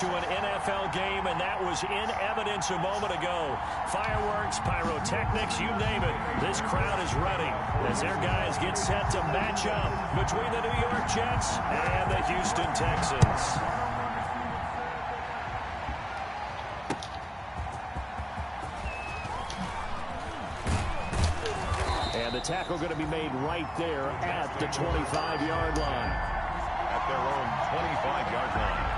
To an NFL game, and that was in evidence a moment ago. Fireworks, pyrotechnics, you name it. This crowd is ready as their guys get set to match up between the New York Jets and the Houston Texans. And the tackle going to be made right there at the 25-yard line. At their own 25-yard line.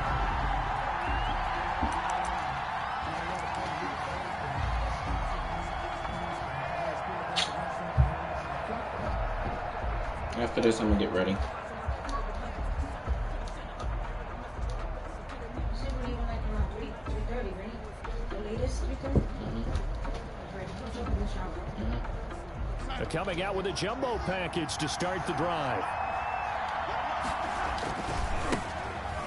After this, I'm gonna get ready. They're coming out with a jumbo package to start the drive.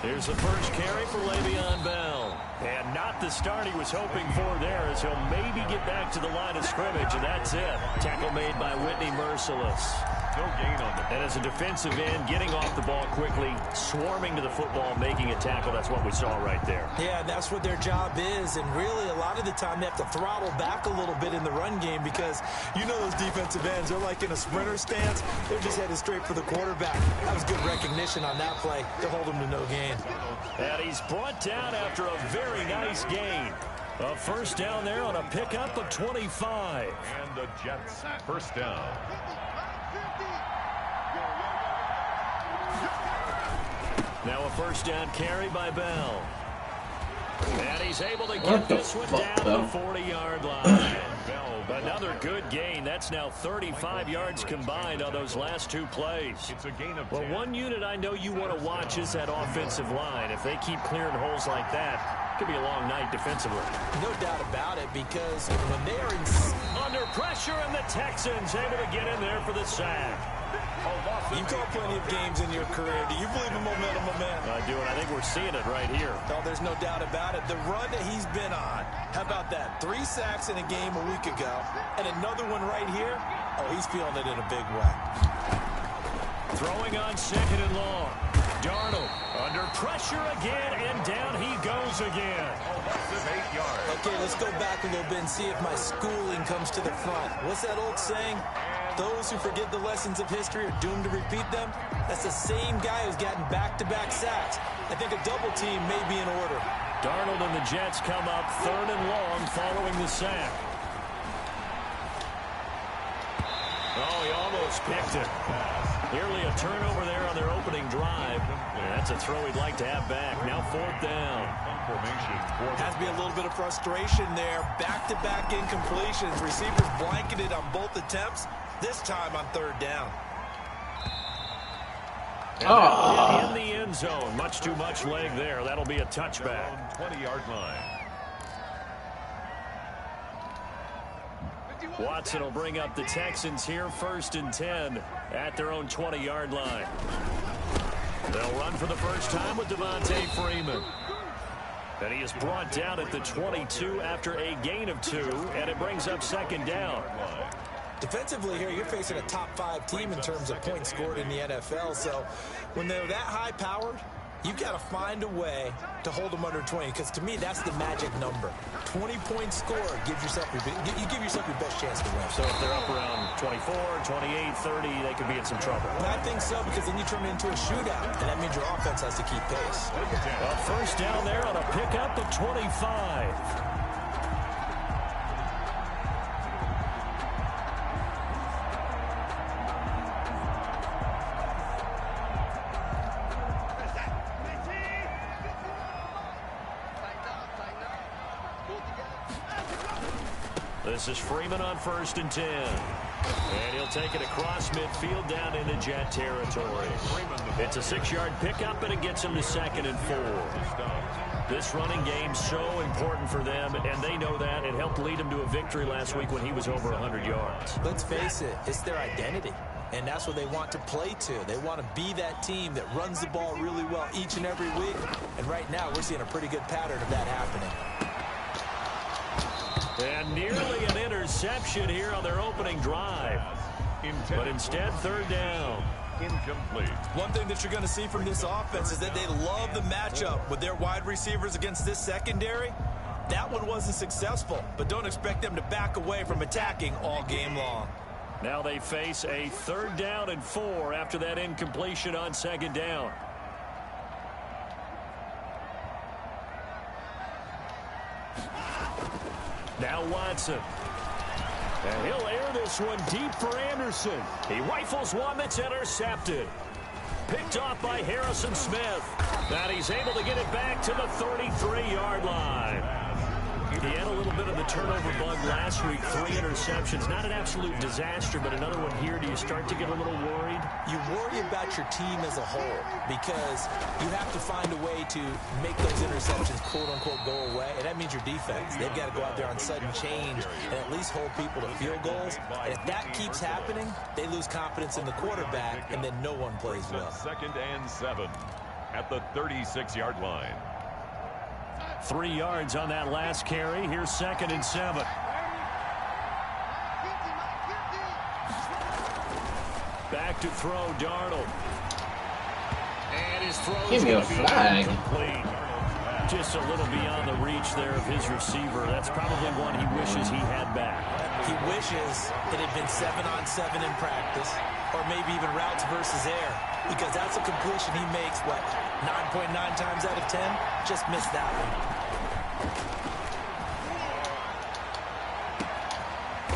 Here's the first carry for Le'Veon Bell. And not the start he was hoping for there, as he'll maybe get back to the line of scrimmage, and that's it. Tackle made by Whitney Merciless. No gain on the ball. And as a defensive end, getting off the ball quickly, swarming to the football, making a tackle, that's what we saw right there. Yeah, that's what their job is, and really a lot of the time they have to throttle back a little bit in the run game because you know those defensive ends, they're like in a sprinter stance. They're just headed straight for the quarterback. That was good recognition on that play to hold him to no gain. And he's brought down after a very nice gain. A first down there on a pickup of 25. And the Jets first down. Now a first down carry by Bell. And he's able to get this one down the 40-yard line. Another good gain. That's now 35 yards combined on those last two plays. It's a gain of 10. Well, one unit I know you want to watch is that offensive line. If they keep clearing holes like that, it could be a long night defensively. No doubt about it, because when they are under pressure, and the Texans able to get in there for the sack. You call plenty of games in your career. Do you believe in momentum, my man? I do, and I think we're seeing it right here. No, there's no doubt about it. The run that he's been on, how about that? 3 sacks in a game a week ago, and another one right here. Oh, he's feeling it in a big way. Throwing on second and long. Darnold under pressure again, and down he goes again. 8 yards. Okay, let's go back a little bit and see if my schooling comes to the front. What's that old saying? Those who forget the lessons of history are doomed to repeat them. That's the same guy who's gotten back-to-back sacks. I think a double team may be in order. Darnold and the Jets come up third and long following the sack. Oh, he almost picked it. Nearly a turnover there on their opening drive. Yeah, that's a throw he'd like to have back. Now fourth down. Has to be a little bit of frustration there. Back-to-back incompletions. Receivers blanketed on both attempts. This time on third down. And in the end zone. Much too much leg there. That'll be a touchback. 20-yard line. Watson will bring up the Texans here first and 10 at their own 20-yard line. They'll run for the first time with Devontae Freeman. And he is brought down at the 22 after a gain of 2, and it brings up second down. Defensively here, you're facing a top-5 team in terms of points scored in the NFL. So when they're that high-powered, you've got to find a way to hold them under 20, because to me, that's the magic number. 20-point score gives yourself you give yourself your best chance to win. So if they're up around 24, 28, 30, they could be in some trouble. I think so, because then you turn it into a shootout, and that means your offense has to keep pace. A first down there on a pickup of 25. This is Freeman on first and 10. And he'll take it across midfield down into Jet territory. It's a 6-yard pickup, and it gets him to second and 4. This running game's so important for them, and they know that. It helped lead him to a victory last week when he was over 100 yards. Let's face it, it's their identity. And that's what they want to play to. They want to be that team that runs the ball really well each and every week. And right now, we're seeing a pretty good pattern of that happening. And nearly an interception here on their opening drive. But instead, third down. incomplete. One thing that you're going to see from this offense is that they love the matchup with their wide receivers against this secondary. That one wasn't successful, but don't expect them to back away from attacking all game long. Now they face a 3rd down and 4 after that incompletion on 2nd down. Now Watson. And he'll air this one deep for Anderson. He rifles one that's intercepted. Picked off by Harrison Smith. And he's able to get it back to the 33-yard line. He had a little bit of the turnover bug last week. 3 interceptions. Not an absolute disaster, but another one here. Do you start to get a little worried? You worry about your team as a whole because you have to find a way to make those interceptions, quote-unquote, go away. And that means your defense. They've got to go out there on sudden change and at least hold people to field goals. And if that keeps happening, they lose confidence in the quarterback, and then no one plays well. 2nd and 7 at the 36-yard line. 3 yards on that last carry. Here's 2nd and 7. Back to throw, Darnold. And his throw is going to be incomplete. Just a little beyond the reach there of his receiver. That's probably one he wishes he had back. He wishes it had been 7-on-7 in practice, or maybe even routes versus air, because that's a completion he makes, what, 9.9 times out of 10? Just missed that one.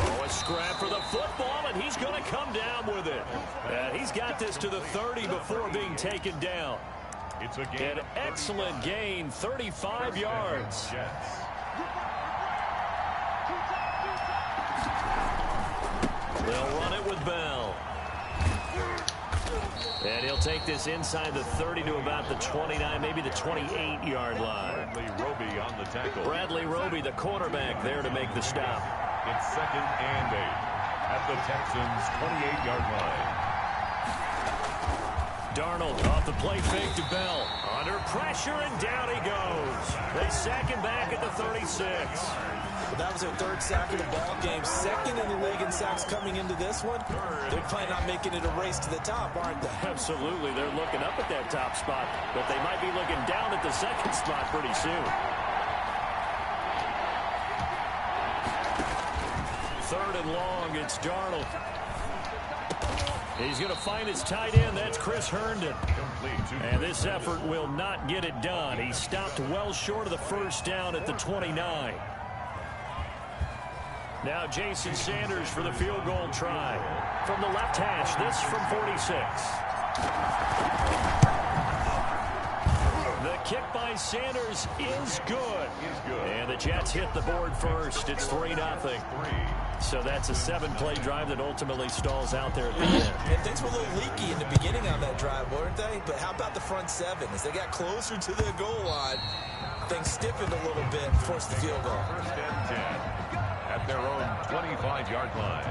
Oh, a scrap for the football, and he's going to come down with it. He's got this to the 30 before being taken down. It's a gain. An excellent gain, 35 yards. They'll run it with Bell. And he'll take this inside the 30 to about the 29, maybe the 28-yard line. Bradley Roby on the tackle. Bradley Roby, the quarterback, there to make the stop. It's 2nd and 8 at the Texans' 28-yard line. Darnold off the play fake to Bell. Under pressure, and down he goes. They sack him back at the 36. Well, that was their 3rd sack of the ball game. 2nd in the league in sacks coming into this one. They're planning on making it a race to the top, aren't they? Absolutely. They're looking up at that top spot, but they might be looking down at the 2nd spot pretty soon. 3rd and long, it's Darnold. He's going to find his tight end. That's Chris Herndon. And this effort will not get it done. He stopped well short of the 1st down at the 29. Now Jason Sanders for the field goal try. From the left hash, this from 46. The kick by Sanders is good. And the Jets hit the board first. It's 3-0. So that's a 7-play drive that ultimately stalls out there at the end. And things were a little leaky in the beginning on that drive, weren't they? But how about the front 7? As they got closer to the goal line, things stiffened a little bit, forced the field goal. 1st and 10 at their own 25-yard line.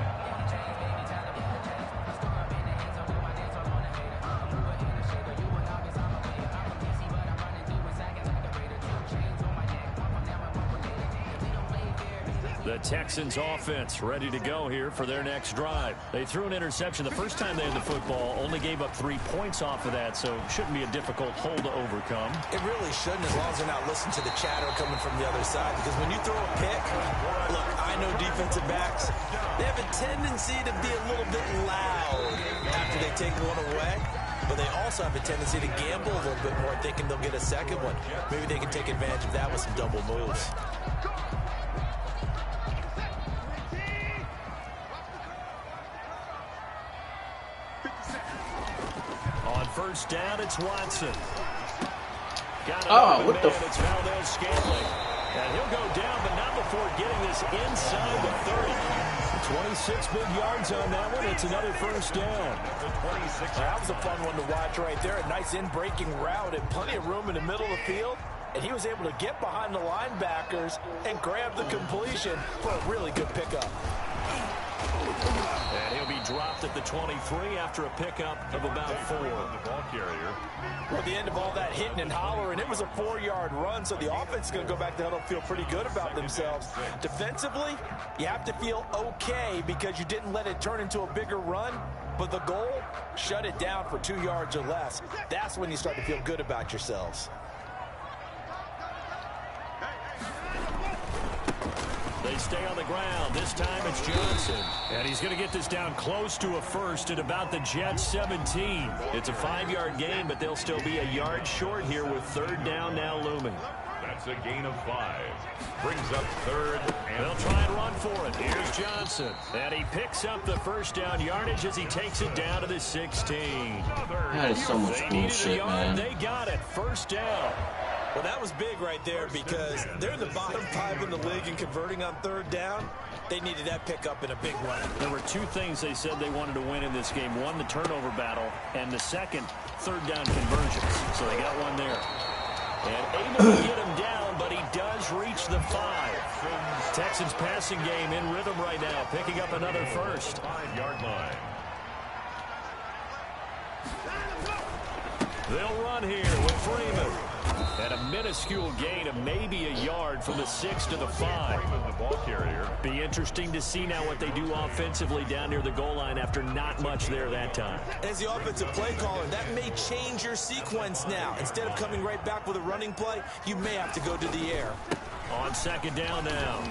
The Texans offense ready to go here for their next drive. They threw an interception the first time they had the football, only gave up 3 points off of that, so shouldn't be a difficult hole to overcome. It really shouldn't, as long as they're not listening to the chatter coming from the other side, because when you throw a pick, look, I know defensive backs, they have a tendency to be a little bit loud after they take one away. But they also have a tendency to gamble a little bit more, thinking they'll get a second one. Maybe they can take advantage of that with some double moves. On 1st down, it's Watson. What the It's Valdez Scantling. And he'll go down, but not before getting this inside the 30. 26 big yards on that one. It's another 1st down. That was a fun one to watch right there. A nice in-breaking route and plenty of room in the middle of the field. And he was able to get behind the linebackers and grab the completion for a really good pickup. And he'll be dropped at the 23 after a pickup of about 4. The ball carrier. Well, at the end of all that hitting and hollering, it was a 4-yard run, so the offense is going to go back to huddle and feel pretty good about themselves. Defensively, you have to feel okay because you didn't let it turn into a bigger run. But the goal, shut it down for 2 yards or less. That's when you start to feel good about yourselves. They stay on the ground. This time it's Johnson. And he's going to get this down close to a first at about the Jets 17. It's a 5-yard gain, but they'll still be a yard short here with third down now looming. That's a gain of 5. Brings up third. And they'll try and run for it. Here's Johnson. And he picks up the first down yardage as he takes it down to the 16. That is so much bullshit, man. They got it. First down. Well, that was big right there because they're in the bottom 5 in the league and converting on third down. They needed that pickup in a big way. There were 2 things they said they wanted to win in this game. One, the turnover battle, and the second, third down conversions. So they got one there. And able to get him down, but he does reach the 5. Texans passing game in rhythm right now, picking up another first. 5-yard line. They'll run here with Freeman. And a minuscule gain of maybe a yard from the 6 to the 5. The ball carrier. Be interesting to see now what they do offensively down near the goal line after not much there that time. As the offensive play caller, that may change your sequence now. Instead of coming right back with a running play, you may have to go to the air. On second down now,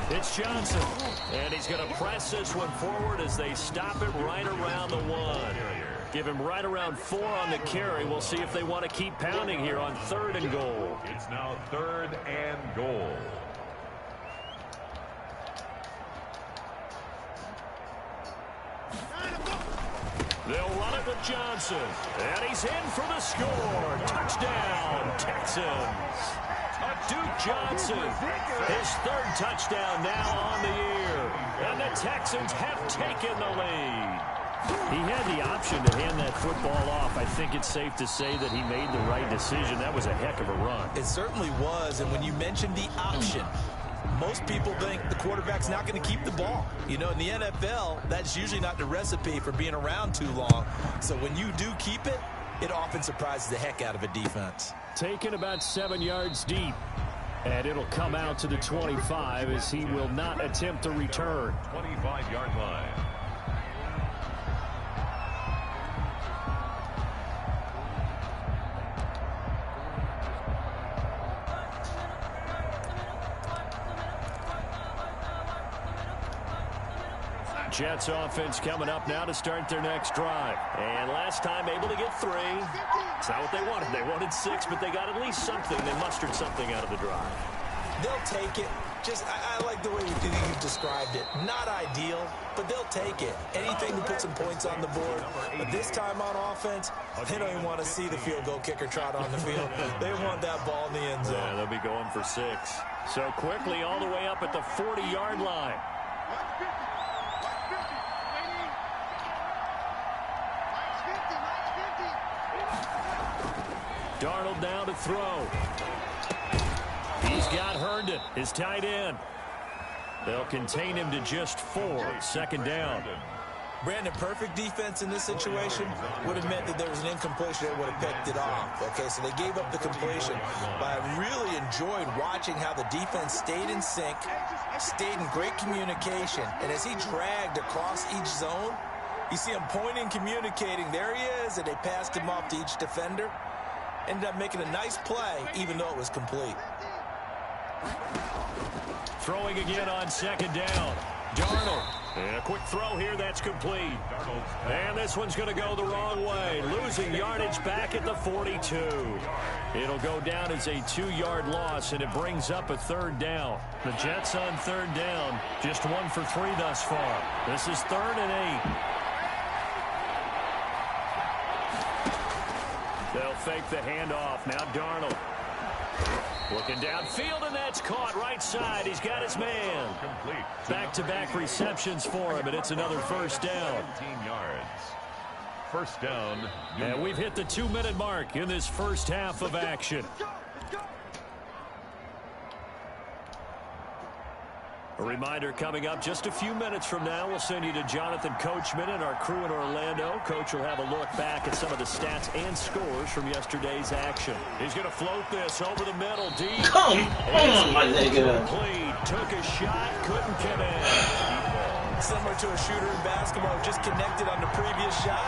it's Johnson. And he's going to press this one forward as they stop it right around the 1. Give him right around 4 on the carry. We'll see if they want to keep pounding here on third and goal. It's now third and goal. They'll run it with Johnson. And he's in for the score. Touchdown, Texans. Duke Johnson, his 3rd touchdown now on the year. And the Texans have taken the lead. He had the option to hand that football off. I think it's safe to say that he made the right decision. That was a heck of a run. It certainly was, and when you mentioned the option, most people think the quarterback's not going to keep the ball. You know, in the NFL, that's usually not the recipe for being around too long. So when you do keep it, it often surprises the heck out of a defense. Taken about 7 yards deep, and it'll come out to the 25 as he will not attempt to return. 25-yard line. Jets offense coming up now to start their next drive. And last time able to get 3. It's not what they wanted. They wanted 6, but they got at least something. They mustered something out of the drive. They'll take it. Just, I like the way you've described it. Not ideal, but they'll take it. Anything to put some points on the board. But this time on offense, they don't even want to see the field goal kicker trot on the field. They want that ball in the end zone. Yeah, they'll be going for 6. So quickly all the way up at the 40-yard line. Darnold now to throw. He's got Herndon, his tight end. They'll contain him to just 4. Second down. Brandon, perfect defense in this situation would have meant that there was an incompletion that would have picked it off. Okay, so they gave up the completion. But I really enjoyed watching how the defense stayed in sync, stayed in great communication. And as he dragged across each zone, you see him pointing, communicating. There he is, and they passed him off to each defender. Ended up making a nice play, even though it was complete. Throwing again on second down. Darnold. And a quick throw here, that's complete. And this one's going to go the wrong way. Losing yardage back at the 42. It'll go down as a 2-yard loss, and it brings up a third down. The Jets on third down, just 1 for 3 thus far. This is 3rd and 8. They'll fake the handoff. Now Darnold. Looking downfield, and that's caught right side. He's got his man. Back-to-back receptions for him, and it's another first down. 17 yards. First down. And we've hit the 2-minute mark in this first half of action. A reminder coming up just a few minutes from now, we'll send you to Jonathan Coachman and our crew in Orlando. Coach will have a look back at some of the stats and scores from yesterday's action. He's going to float this over the middle, deep. Come on, my nigga. Took a shot, couldn't come in. Similar to a shooter in basketball who just connected on the previous shot.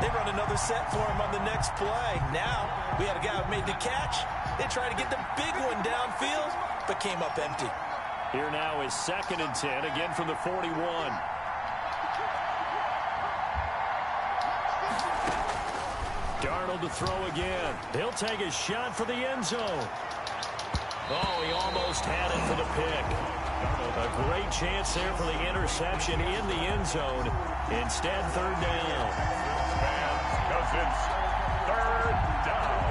They run another set for him on the next play. Now, we had a guy who made the catch. They tried to get the big one downfield, but came up empty. Here now is 2nd and 10, again from the 41. Darnold to throw again. He'll take a shot for the end zone. Oh, he almost had it for the pick. A great chance there for the interception in the end zone. Instead, 3rd down. Because it's 3rd down.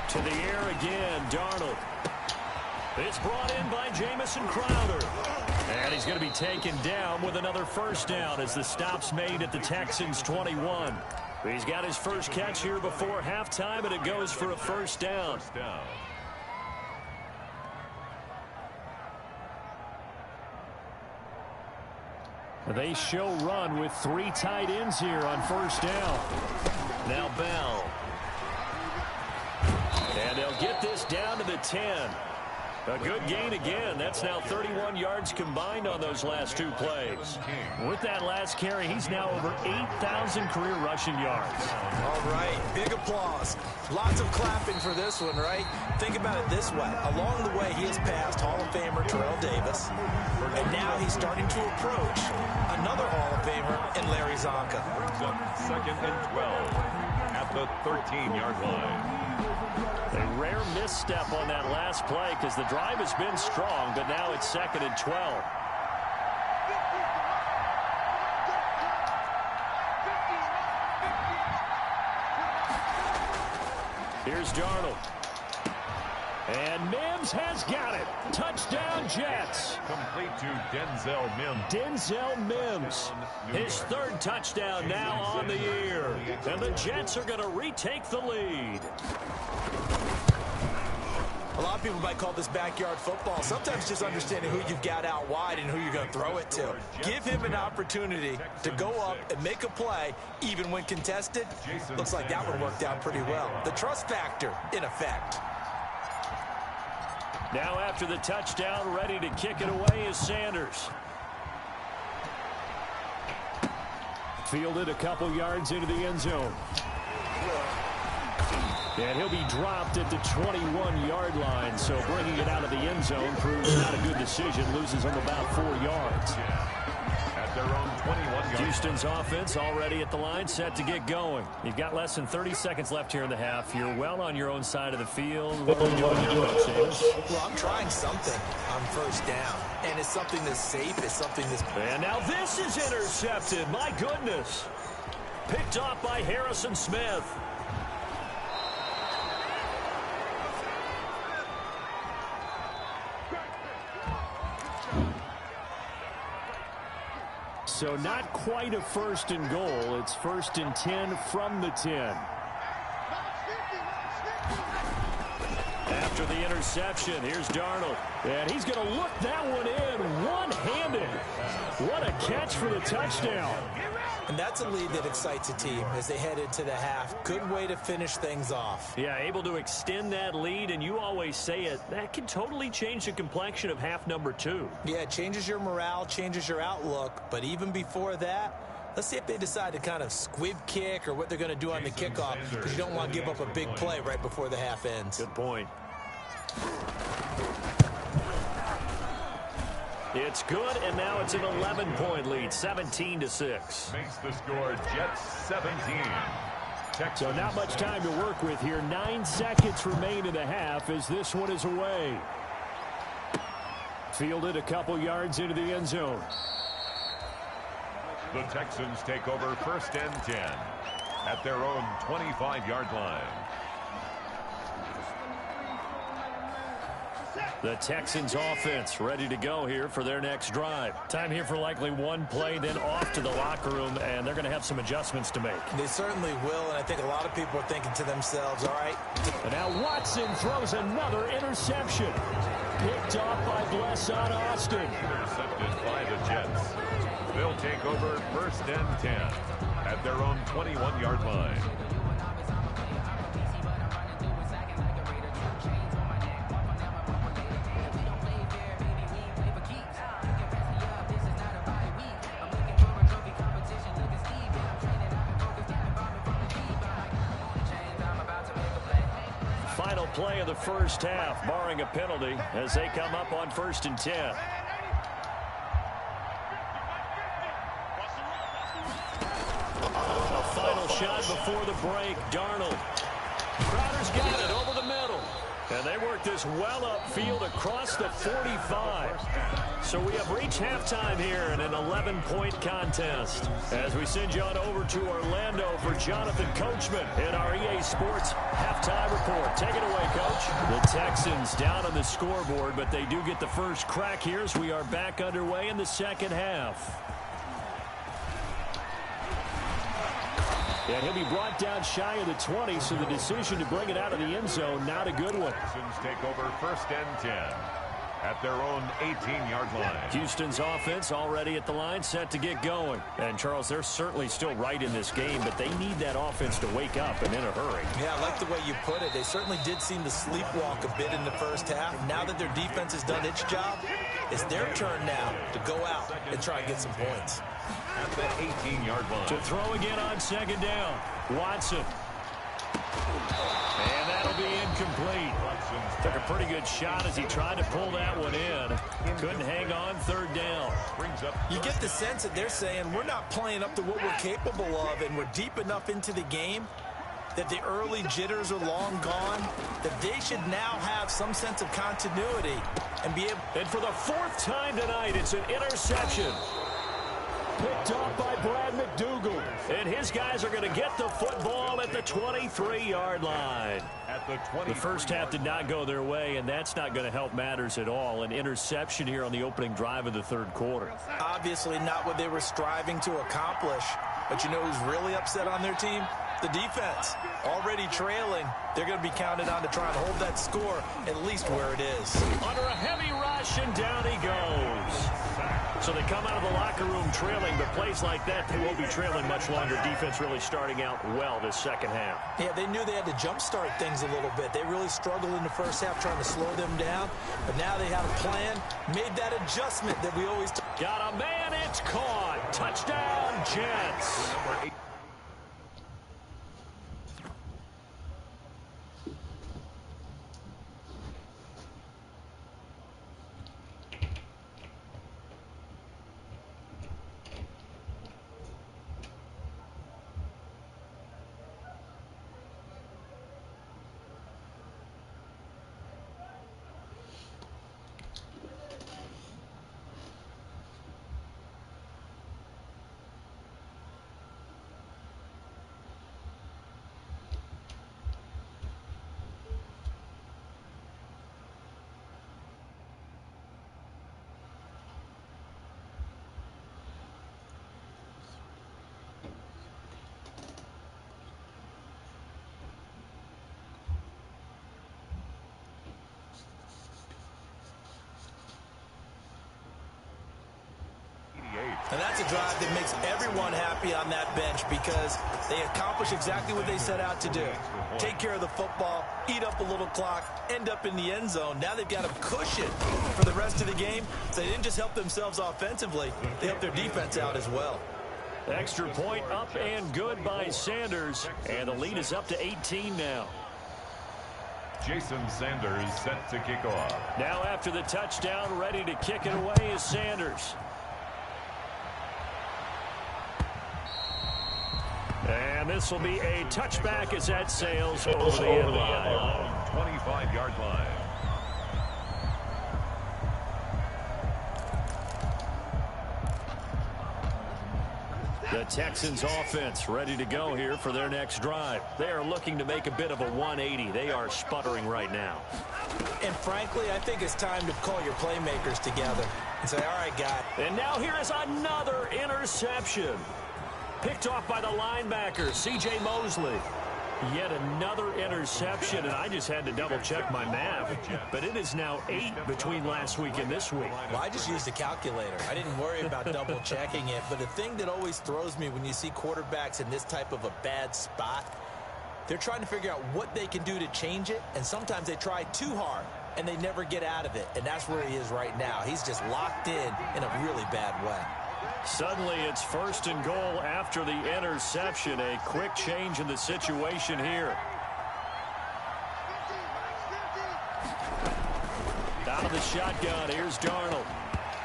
To the air again, Darnold. It's brought in by Jamison Crowder. And he's going to be taken down with another 1st down as the stop's made at the Texans' 21. He's got his first catch here before halftime, and it goes for a 1st down. They show run with 3 tight ends here on 1st down. Now Bell. And they'll get this down to the 10. A good gain again. That's now 31 yards combined on those last 2 plays. With that last carry, he's now over 8,000 career rushing yards. All right, big applause. Lots of clapping for this one, right? Think about it this way. Along the way, he has passed Hall of Famer Terrell Davis. And now he's starting to approach another Hall of Famer in Larry Zonka. 2nd and 12 at the 13-yard line. A rare misstep on that last play because the drive has been strong, but now it's 2nd and 12. Here's Darnold. And Mims has got it. Touchdown, Jets. Complete to Denzel Mims. Denzel Mims. His 3rd touchdown now on the year. And the Jets are going to retake the lead. A lot of people might call this backyard football. Sometimes just understanding who you've got out wide and who you're going to throw it to. Give him an opportunity to go up and make a play, even when contested. Looks like that one worked out pretty well. The trust factor in effect. Now after the touchdown, ready to kick it away is Sanders. Fielded a couple yards into the end zone. And he'll be dropped at the 21-yard line, so bringing it out of the end zone proves not a good decision. Loses him about 4 yards. At their own 21-yard. Houston's offense already at the line, set to get going. You've got less than 30 seconds left here in the half. You're well on your own side of the field. What are you doing here, Coach Davis? Well, I'm trying something on 1st down, and it's something that's safe. It's something that's... And now this is intercepted. My goodness. Picked off by Harrison Smith. So not quite a 1st and goal. It's 1st and 10 from the 10. After the interception, here's Darnold. And he's going to look that one in one-handed. What a catch for the touchdown. And that's a lead that excites a team as they head into the half. Good way to finish things off. Yeah, able to extend that lead, and you always say it, that can totally change the complexion of half number 2. Yeah, it changes your morale, changes your outlook, but even before that, let's see if they decide to kind of squib kick or what they're going to do on the kickoff, because you don't want to give up a big play right before the half ends. Good point. It's good, and now it's an 11-point lead, 17-6. Makes the score Jets 17. Texans. So not much time to work with here. 9 seconds remain in the half as this one is away. Fielded a couple yards into the end zone. The Texans take over 1st and 10 at their own 25-yard line. The Texans offense ready to go here for their next drive. Time here for likely one play, then off to the locker room, and they're going to have some adjustments to make. They certainly will, and I think a lot of people are thinking to themselves, all right. And now Watson throws another interception. Picked off by Blesson Austin. Intercepted by the Jets. They'll take over 1st and 10 at their own 21-yard line. Final play of the first half, barring a penalty, as they come up on 1st and 10. A final shot before the break. Darnold. Crowder's got it over the middle. And they work this well upfield across the 45. So we have reached halftime here in an 11-point contest. As we send you on over to Orlando for Jonathan Coachman in our EA Sports halftime report. Take it away, Coach. The Texans down on the scoreboard, but they do get the first crack here as we are back underway in the second half. And he'll be brought down shy of the 20, so the decision to bring it out of the end zone, not a good one. Texans take over 1st and 10 at their own 18-yard line. Houston's offense already at the line, set to get going. And, Charles, they're certainly still right in this game, but they need that offense to wake up and in a hurry. Yeah, I like the way you put it. They certainly did seem to sleepwalk a bit in the first half. Now that their defense has done its job, it's their turn now to go out and try and get some points. At the 18-yard line. To throw again on 2nd down. Watson. And that'll be incomplete. Took a pretty good shot as he tried to pull that one in. Couldn't hang on 3rd down. You get the sense that they're saying we're not playing up to what we're capable of, and we're deep enough into the game that the early jitters are long gone, that they should now have some sense of continuity and be able. And for the 4th time tonight, it's an interception. Picked off by Brad McDougal. And his guys are going to get the football at the 23-yard line. The first half did not go their way, and that's not going to help matters at all. An interception here on the opening drive of the 3rd quarter. Obviously not what they were striving to accomplish. But you know who's really upset on their team? The defense. Already trailing. They're going to be counted on to try and hold that score at least where it is. Under a heavy rush, and down he goes. So they come out of the locker room trailing, but plays like that, they won't be trailing much longer. Defense really starting out well this second half. Yeah, they knew they had to jumpstart things a little bit. They really struggled in the first half trying to slow them down, but now they had a plan, made that adjustment that we always got a man, it's caught. Touchdown, Jets. And that's a drive that makes everyone happy on that bench because they accomplish exactly what they set out to do. Take care of the football, eat up a little clock, end up in the end zone. Now they've got a cushion for the rest of the game. So they didn't just help themselves offensively, they helped their defense out as well. Extra point up and good by Sanders. And the lead is up to 18 now. Jason Sanders set to kick off. Now after the touchdown, ready to kick it away is Sanders. And this will be a touchback as that sails over the end line. 25-yard line. The Texans offense ready to go here for their next drive. They are looking to make a bit of a 180. They are sputtering right now. And frankly, I think it's time to call your playmakers together and say, all right, guy. And now here is another interception. Picked off by the linebacker, C.J. Mosley. Yet another interception, and I just had to double-check my math. But it is now 8 between last week and this week. Well, I just used a calculator. I didn't worry about double-checking it. But the thing that always throws me when you see quarterbacks in this type of a bad spot, they're trying to figure out what they can do to change it, and sometimes they try too hard, and they never get out of it. And that's where he is right now. He's just locked in a really bad way. Suddenly, it's 1st and goal after the interception. A quick change in the situation here. Out of the shotgun, here's Darnold.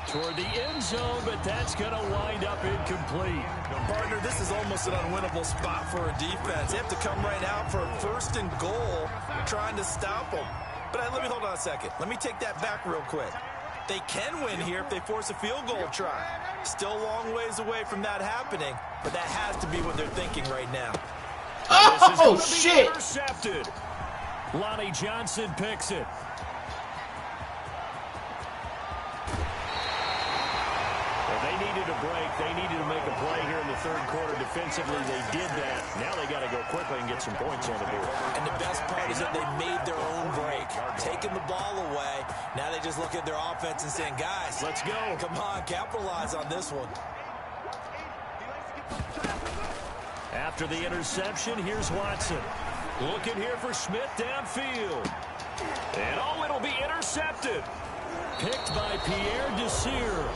Toward the end zone, but that's going to wind up incomplete. Partner, this is almost an unwinnable spot for a defense. They have to come right out for a 1st and goal, trying to stop them. But let me hold on a second. Let me take that back real quick. They can win here if they force a field goal try. Still a long ways away from that happening, but that has to be what they're thinking right now. Oh, shit! Intercepted. Lonnie Johnson picks it. They needed a break. They needed to make a play here in the 3rd quarter defensively. They did that. Now they got to go quickly and get some points on the board. And the best part is that they made their own break, taking the ball away. Now they just look at their offense and saying, guys, let's go. Come on, capitalize on this one. After the interception, here's Watson. Looking here for Smith downfield. And it'll be intercepted. Picked by Pierre Desir.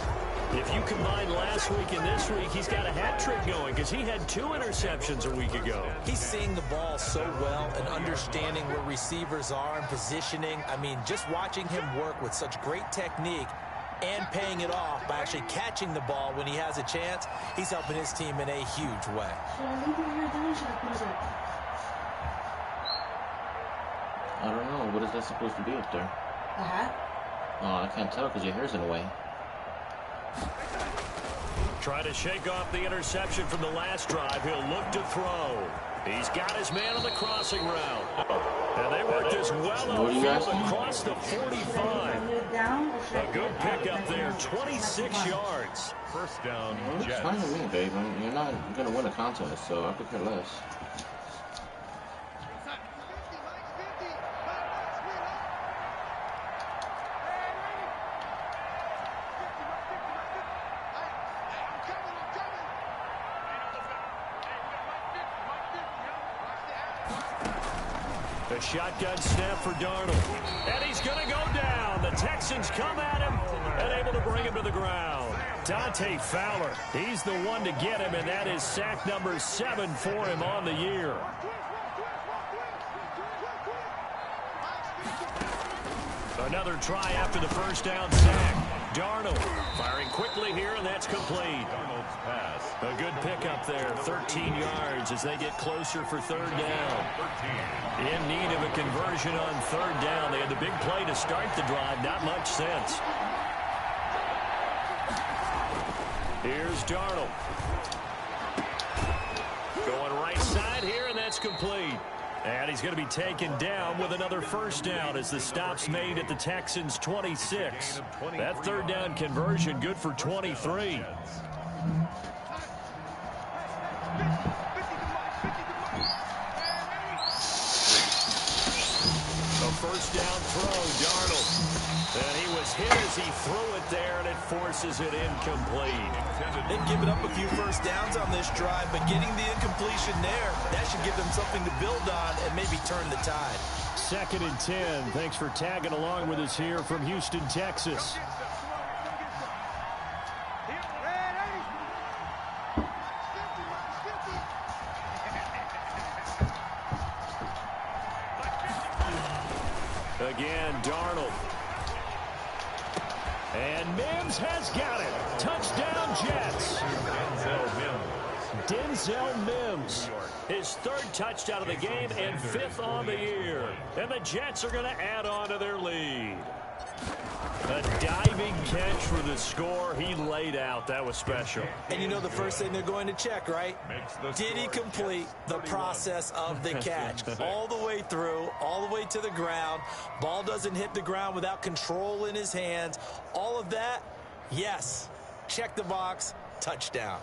If you combine last week and this week, he's got a hat trick going because he had 2 interceptions a week ago. He's seeing the ball so well and understanding where receivers are and positioning. I mean, just watching him work with such great technique and paying it off by actually catching the ball when he has a chance, he's helping his team in a huge way. I don't know. What is that supposed to be up there? A hat? Oh, I can't tell because your hair's in the way. Try to shake off the interception from the last drive. He'll look to throw. He's got his man on the crossing route. And they work this well upfield across the 45. A good pickup there, 26 yards. 1st down, It's Jets. fine with me, babe. You're not going to win a contest, so I could care less. A shotgun snap for Darnold. And he's going to go down. The Texans come at him and able to bring him to the ground. Dante Fowler, he's the one to get him, and that is sack number 7 for him on the year. Another try after the 1st down sack. Darnold firing quickly here, and that's complete. Darnold's pass. A good pickup there, 13 yards as they get closer for 3rd down. 13. In need of a conversion on 3rd down. They had the big play to start the drive, not much sense. Here's Darnold. Going right side here, and that's complete. And he's going to be taken down with another 1st down as the stop's made at the Texans' 26. That 3rd down conversion good for 23. A 1st down throw, Darnold. And he was hit as he threw it there, and it forces it incomplete. They've given up a few 1st downs on this drive, but getting the incompletion there, that should give them something to build on and maybe turn the tide. 2nd and 10. Thanks for tagging along with us here from Houston, Texas. Again, Darnold. And Mims has got it. Touchdown, Jets. Denzel Mims. His 3rd touchdown of the game and 5th on the year. And the Jets are going to add on to their lead. A diving catch for the score. He laid out. That was special. And you know the first thing they're going to check, right? Did he complete the process of the catch? All the way through, all the way to the ground. Ball doesn't hit the ground without control in his hands. All of that, yes. Check the box, touchdown.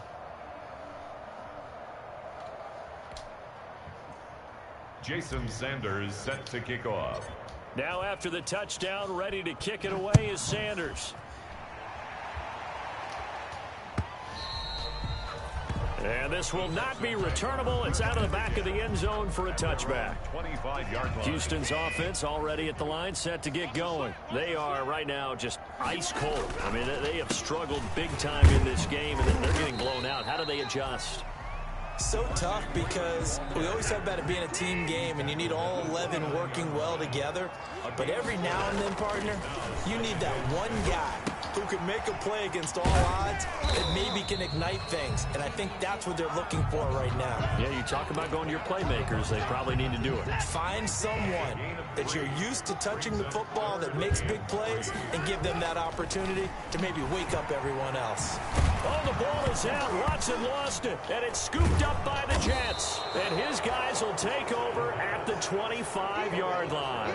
Jason Sanders set to kick off. Now after the touchdown, ready to kick it away is Sanders. And this will not be returnable. It's out of the back of the end zone for a touchback. 25-yard line. Houston's offense already at the line, set to get going. They are right now just ice cold. I mean, they have struggled big time in this game, and they're getting blown out. How do they adjust? So tough because we always talk about it being a team game and you need all 11 working well together. But every now and then, partner, you need that one guy who can make a play against all odds that maybe can ignite things. And I think that's what they're looking for right now. Yeah, you talk about going to your playmakers. They probably need to do it. Find someone that you're used to touching the football that makes big plays and give them that opportunity to maybe wake up everyone else. Oh, the ball is out. Watson lost it, and it's scooped up by the Jets. And his guys will take over at the 25-yard line.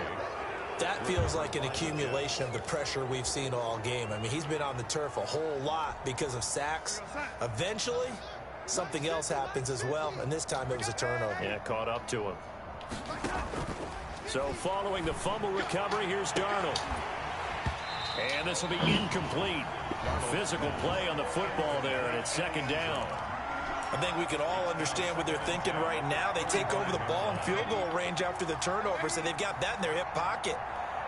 That feels like an accumulation of the pressure we've seen all game. I mean, he's been on the turf a whole lot because of sacks. Eventually, something else happens as well, and this time it was a turnover. Yeah, caught up to him. So following the fumble recovery, here's Darnold. And this will be incomplete. Physical play on the football there, and it's second down. I think we can all understand what they're thinking right now. They take over the ball in field goal range after the turnover, so they've got that in their hip pocket.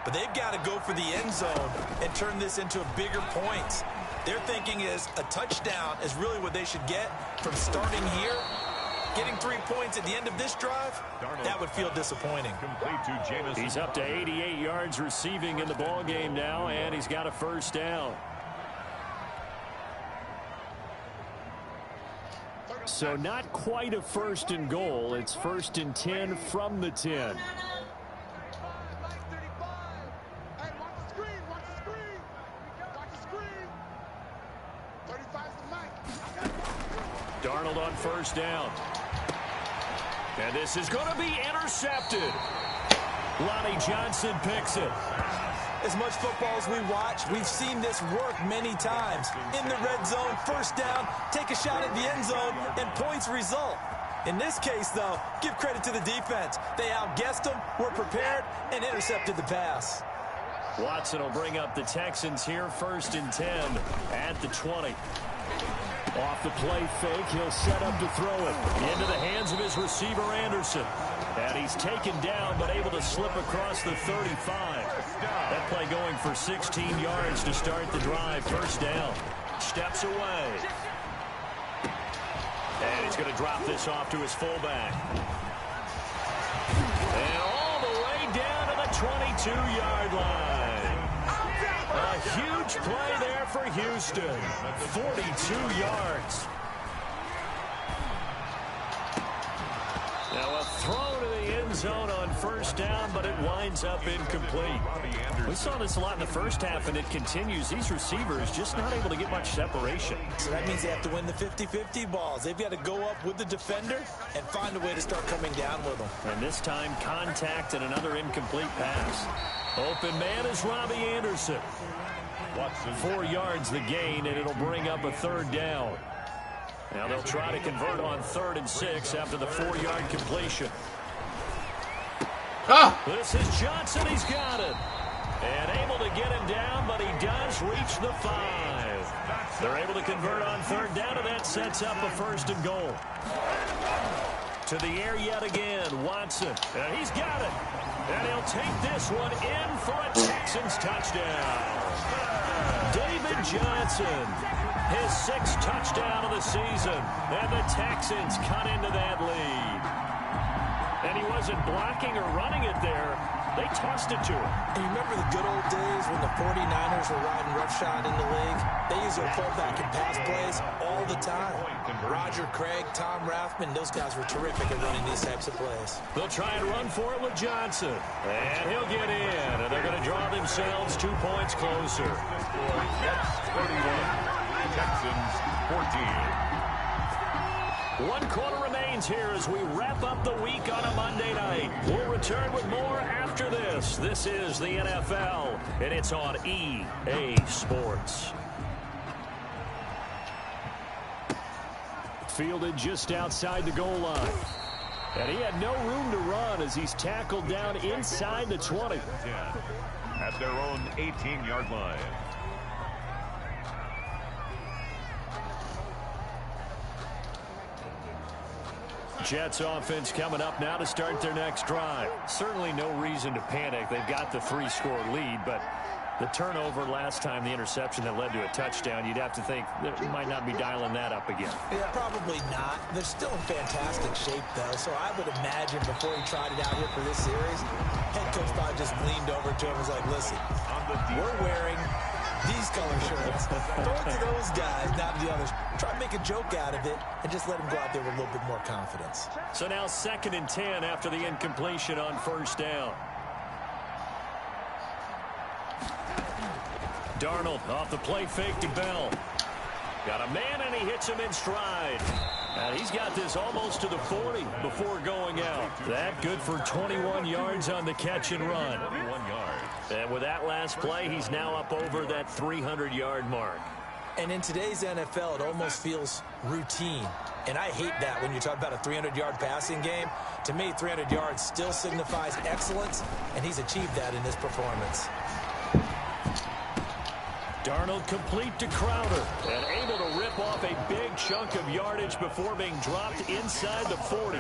But they've got to go for the end zone and turn this into a bigger point. Their thinking is a touchdown is really what they should get from starting here. Getting 3 points at the end of this drive, that would feel disappointing. He's up to 88 yards receiving in the ball game now, and he's got a first down. So not quite a first and goal. It's first and 10 from the 10. Darnold on first down. And this is going to be intercepted. Lonnie Johnson picks it. As much football as we watch, we've seen this work many times. In the red zone, first down, take a shot at the end zone, and points result. In this case, though, give credit to the defense. They outguessed them, were prepared, and intercepted the pass. Watson will bring up the Texans here, first and 10 at the 20. Off the play fake, he'll set up to throw it into the hands of his receiver, Anderson. And he's taken down, but able to slip across the 35. That play going for 16 yards to start the drive. First down. Steps away. And he's going to drop this off to his fullback. And all the way down to the 22-yard line. A huge play there for Houston. 42 yards. Now a throw to the end zone on first down, but it winds up incomplete. We saw this a lot in the first half, and it continues. These receivers just not able to get much separation. So that means they have to win the 50-50 balls. They've got to go up with the defender and find a way to start coming down with them. And this time, contact and another incomplete pass. Open man is Robbie Anderson. 4 yards the gain, and it'll bring up a third down. Now they'll try to convert on 3rd and 6 after the 4-yard completion. This is Johnson. He's got it. And able to get him down, but he does reach the 5. They're able to convert on 3rd down, and that sets up a 1st and goal. To the air yet again, Watson. And he's got it. And he'll take this one in for a Texans touchdown. David Johnson, his 6th touchdown of the season, and the Texans cut into that lead. And he wasn't blocking or running it there. They tossed it to him. And you remember the good old days when the 49ers were riding roughshod in the league? They used their pullback and pass plays all the time. Roger Craig, Tom Rathman, those guys were terrific at running these types of plays. They'll try and run for it with Johnson. And he'll get in. And they're going to draw themselves 2 points closer. 31, Texans 14. 1 quarter remains here as we wrap up the week on a Monday night. We'll return with more after this. This is the NFL, and it's on EA Sports. Fielded just outside the goal line. And he had no room to run as he's tackled down inside the 20. At their own 18-yard line. Jets offense coming up now to start their next drive. Certainly no reason to panic. They've got the 3-score lead, but the turnover last time, the interception that led to a touchdown, you'd have to think that you might not be dialing that up again. Yeah, probably not. They're still in fantastic shape, though, so I would imagine before he tried it out here for this series, head coach probably just leaned over to him and was like, listen, we're wearing these color shirts. Throw it to those guys, not the others. Try to make a joke out of it and just let them go out there with a little bit more confidence. So now 2nd and 10 after the incompletion on 1st down. Darnold off the play fake to Bell. Got a man and he hits him in stride. And he's got this almost to the 40 before going out. That good for 21 yards on the catch and run. 21 yards. And with that last play, he's now up over that 300-yard mark. And in today's NFL, it almost feels routine. And I hate that when you talk about a 300-yard passing game. To me, 300 yards still signifies excellence, and he's achieved that in this performance. Darnold complete to Crowder and able to rip off a big chunk of yardage before being dropped inside the 40.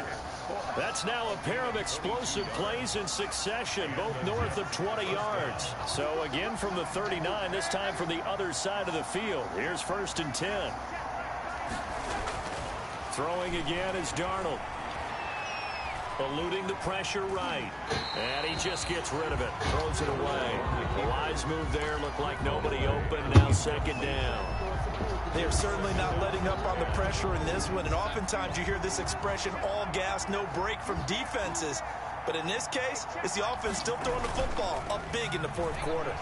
That's now a pair of explosive plays in succession, both north of 20 yards. So again from the 39, this time from the other side of the field. Here's 1st and 10. Throwing again is Darnold. Eluding the pressure right. And he just gets rid of it. Throws it away. The wise move there. Looked like nobody open. Now 2nd down. They are certainly not letting up on the pressure in this one. And oftentimes you hear this expression, all gas, no break from defenses. But in this case, it's the offense still throwing the football up big in the 4th quarter.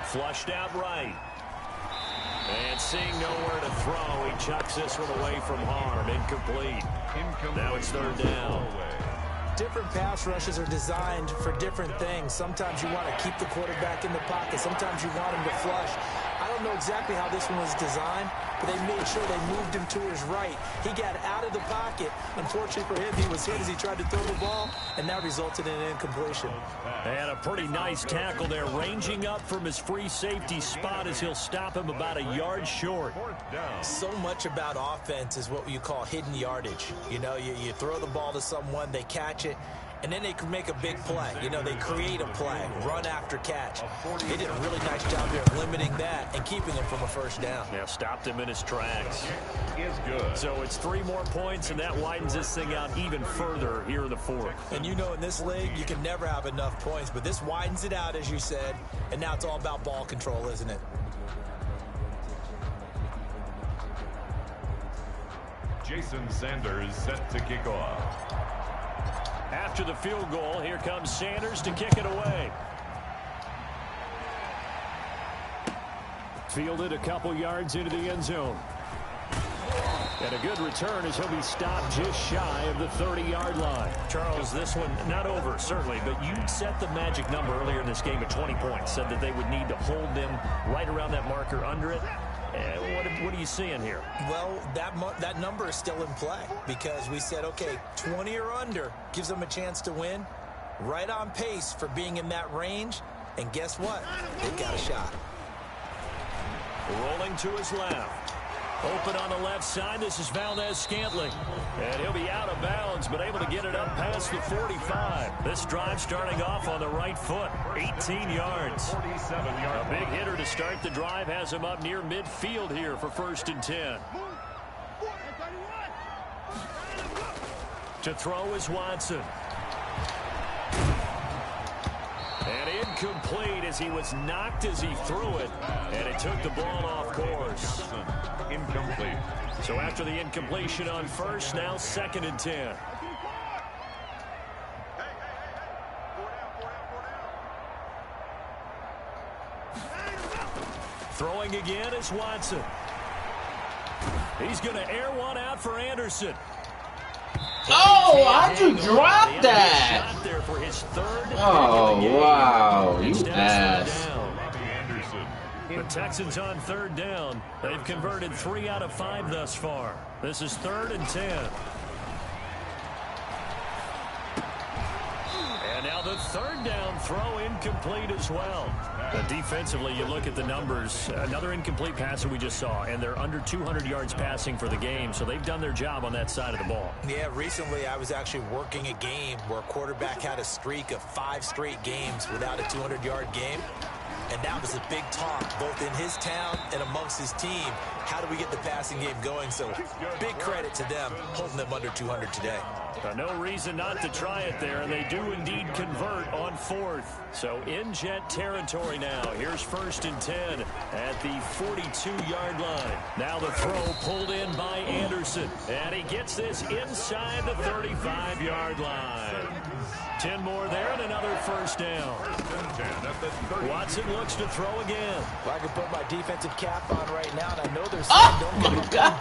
Flushed out right. And seeing nowhere to throw, he chucks this one away from harm. Incomplete. Now it's 3rd down. Different pass rushes are designed for different things. Sometimes you want to keep the quarterback in the pocket. Sometimes you want him to flush. I don't know exactly how this one was designed, but they made sure they moved him to his right. He got out of the pocket. Unfortunately for him, he was hit as he tried to throw the ball, and that resulted in an incompletion. And a pretty nice tackle there, ranging up from his free safety spot as he'll stop him about a yard short. So much about offense is what you call hidden yardage. You know, you throw the ball to someone, they catch it, and then they can make a big play. You know, they create a play, run after catch. They did a really nice job there of limiting that and keeping him from a 1st down. Yeah, stopped him in his tracks. Is good. So it's 3 more points, and that widens this thing out even further here in the 4th. And you know, in this league, you can never have enough points, but this widens it out, as you said, and now it's all about ball control, isn't it? Jason Sanders set to kick off. After the field goal, here comes Sanders to kick it away. Fielded a couple yards into the end zone. And a good return as he'll be stopped just shy of the 30-yard line. Charles, this one not over, certainly, but you set the magic number earlier in this game at 20 points. Said that they would need to hold them right around that marker under it. What are you seeing here? Well, that number is still in play because we said, okay, 20 or under gives them a chance to win. Right on pace for being in that range. And guess what? They've got a shot. Rolling to his left. Open on the left side. This is Valdez-Scantling. And he'll be out of bounds, but able to get it up past the 45. This drive starting off on the right foot. 18 yards. 47-yard. A big hitter to start the drive has him up near midfield here for 1st and 10. To throw is Watson. And incomplete as he was knocked as he threw it, and it took the ball off course. Incomplete. So after the incompletion on first, now 2nd and 10. Throwing again is Watson. He's going to air one out for Anderson. Oh, how'd you drop that? There for his 3rd. Oh, wow. You ass. The Texans on 3rd down. They've converted 3 out of 5 thus far. This is 3rd and 10. And now the 3rd down throw incomplete as well. Defensively, you look at the numbers. Another incomplete pass that we just saw, and they're under 200 yards passing for the game, so they've done their job on that side of the ball. Yeah, recently I was actually working a game where a quarterback had a streak of 5 straight games without a 200-yard game. And that was a big talk, both in his town and amongst his team. How do we get the passing game going? So big credit to them, holding them under 200 today. No reason not to try it there, and they do indeed convert on 4th. So in Jet territory now. Here's 1st and 10 at the 42-yard line. Now the throw pulled in by Anderson, and he gets this inside the 35-yard line. 10 more there and another 1st down. Watson looks to throw again. Well, I can put my defensive cap on right now, and I know there's Oh, my God.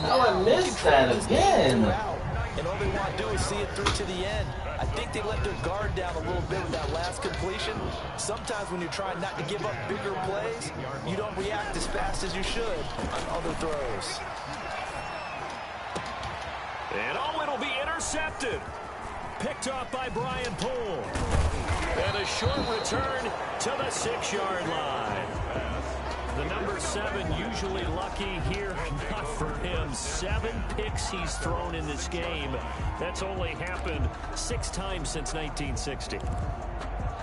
Oh, I missed that again. And all they want to do is see it through to the end. I think they let their guard down a little bit with that last completion. Sometimes when you're trying not to give up bigger plays, you don't react as fast as you should on other throws. And it'll be intercepted. Picked off by Brian Poole. And a short return to the 6-yard line. The number 7 usually lucky here. Not for him. 7 picks he's thrown in this game. That's only happened 6 times since 1960.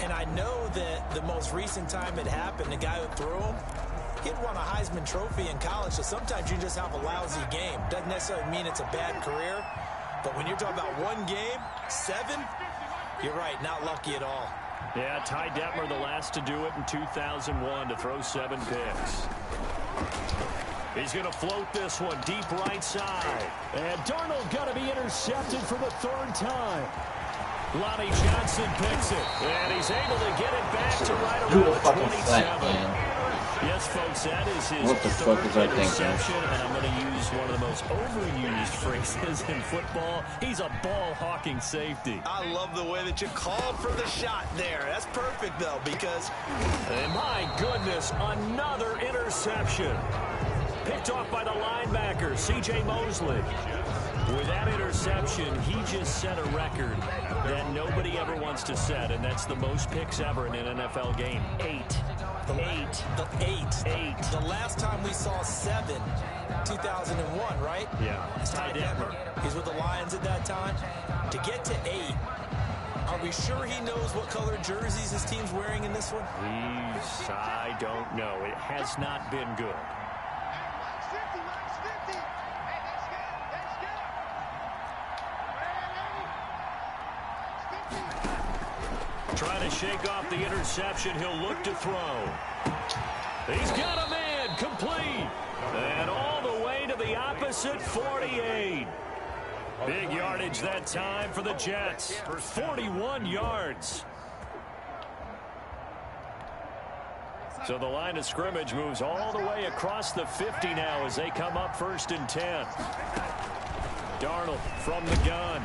And I know that the most recent time it happened, the guy who threw him, he'd won a Heisman Trophy in college, so sometimes you just have a lousy game. Doesn't necessarily mean it's a bad career, but when you're talking about one game, 7, you're right, not lucky at all. Yeah, Ty Detmer, the last to do it in 2001, to throw 7 picks. He's going to float this one deep right side. And Darnold got to be intercepted for the 3rd time. Lonnie Johnson picks it, and he's able to get it back to right around the 27. Yes, folks, that is his 3rd interception, and I'm going to use one of the most overused phrases in football. He's a ball-hawking safety. I love the way that you called for the shot there. That's perfect, though, because... And my goodness, another interception. Picked off by the linebacker, C.J. Mosley. With that interception, he just set a record that nobody ever wants to set, and that's the most picks ever in an NFL game. 8. The last time we saw 7, 2001, right? Yeah. Ty Detmer. He's with the Lions at that time. To get to 8, are we sure he knows what color jerseys his team's wearing in this one? I don't know. It has not been good. Trying to shake off the interception. He'll look to throw. He's got a man complete. And all the way to the opposite 48. Big yardage that time for the Jets. 41 yards. So the line of scrimmage moves all the way across the 50 now as they come up 1st and 10. Darnold from the gun.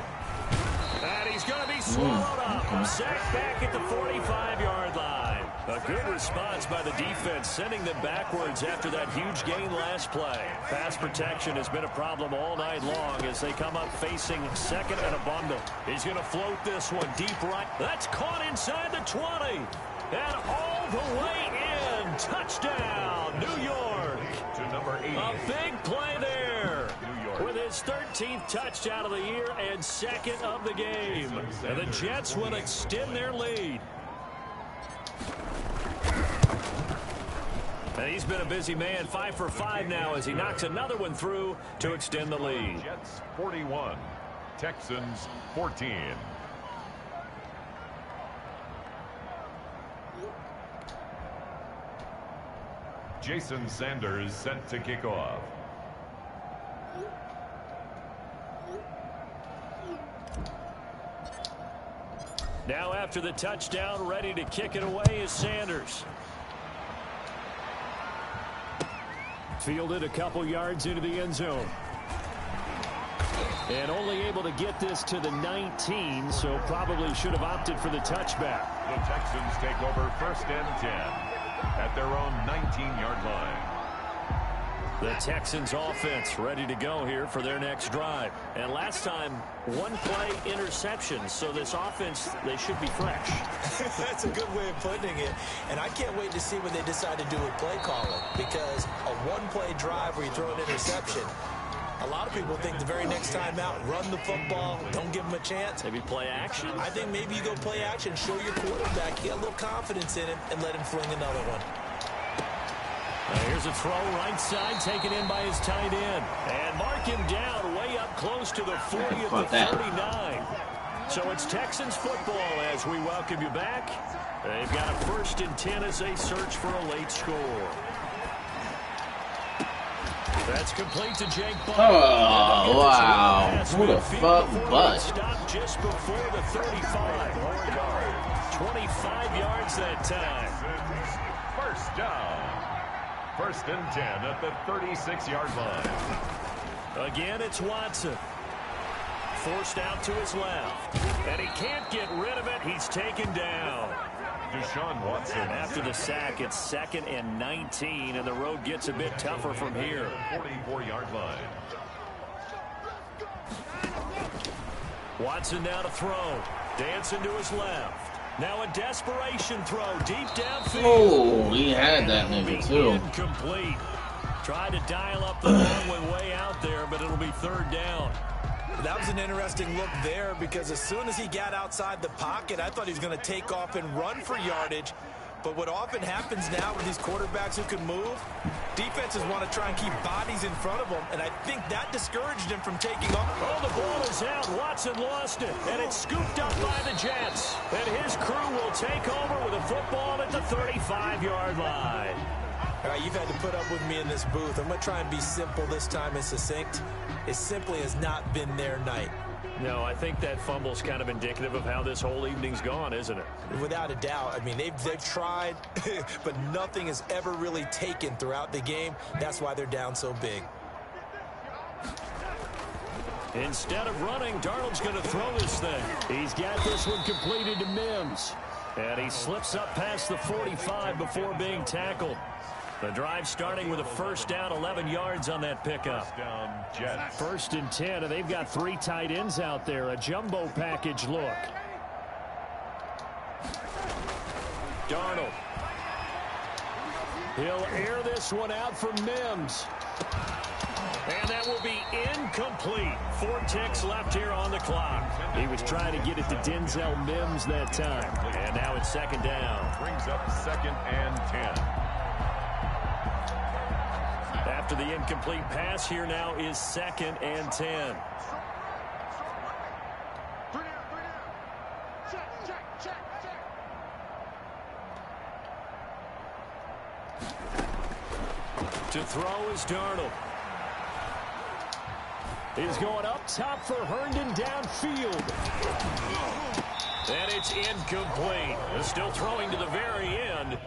And he's going to be swallowed up. Sacked back at the 45-yard line. A good response by the defense, sending them backwards after that huge gain last play. Pass protection has been a problem all night long as they come up facing 2nd and a bundle. He's going to float this one deep right. That's caught inside the 20. And all the way in. Touchdown, New York. To number 8. A big play there. With his 13th touchdown of the year and 2nd of the game. And the Jets will extend their lead. And he's been a busy man, 5 for 5 now as he knocks another one through to extend the lead. Jets 41, Texans 14. Jason Sanders set to kick off. Now after the touchdown, ready to kick it away is Sanders. Fielded a couple yards into the end zone. And only able to get this to the 19, so probably should have opted for the touchback. The Texans take over 1st and 10 at their own 19-yard line. The Texans offense ready to go here for their next drive. And last time, one play interception. So this offense, they should be fresh. That's a good way of putting it. And I can't wait to see what they decide to do with play calling. Because a one-play drive where you throw an interception, a lot of people think the very next time out, run the football, don't give them a chance. Maybe play action? I think maybe you go play action, show your quarterback, get a little confidence in him, and let him fling another one. Here's a throw right side taken in by his tight end. And mark him down way up close to the 40 at the 39. So it's Texans football as we welcome you back. They've got a 1st and 10 as they search for a late score. That's complete to Jake Butt. Oh, wow. Who the fuck, Butt? Stopped just before the 35. 25 yards that time. 1st down. 1st and 10 at the 36-yard line. Again, it's Watson. Forced out to his left. And he can't get rid of it. He's taken down. Deshaun Watson. After the sack, it's 2nd and 19, and the road gets a bit tougher from here. 44-yard line. Watson now to throw. Dancing to his left. Now a desperation throw deep downfield. Oh, he had that nigga too. Incomplete. Tried to dial up the long way out there, but it'll be 3rd down. That was an interesting look there because as soon as he got outside the pocket, I thought he was going to take off and run for yardage. But what often happens now with these quarterbacks who can move, defenses want to try and keep bodies in front of them, and I think that discouraged him from taking off. Oh, the ball is out. Watson lost it, and it's scooped up by the Jets. And his crew will take over with a football at the 35-yard line. All right, you've had to put up with me in this booth. I'm going to try and be simple this time and succinct. It simply has not been their night. No, I think that fumble's kind of indicative of how this whole evening's gone, isn't it? Without a doubt. I mean, they've tried, but nothing has ever really taken throughout the game. That's why they're down so big. Instead of running, Darnold's going to throw this thing. He's got this one completed to Mims. And he slips up past the 45 before being tackled. The drive starting with a 1st down, 11 yards on that pickup. Down Jets. 1st and 10, and they've got 3 tight ends out there. A jumbo package look. Darnold. He'll air this one out for Mims. And that will be incomplete. 4 ticks left here on the clock. He was trying to get it to Denzel Mims that time. And now it's 2nd down. Brings up 2nd and 10. After the incomplete pass, here now is 2nd and 10. To throw is Darnold. He's going up top for Herndon downfield. And it's incomplete. Still throwing to the very end.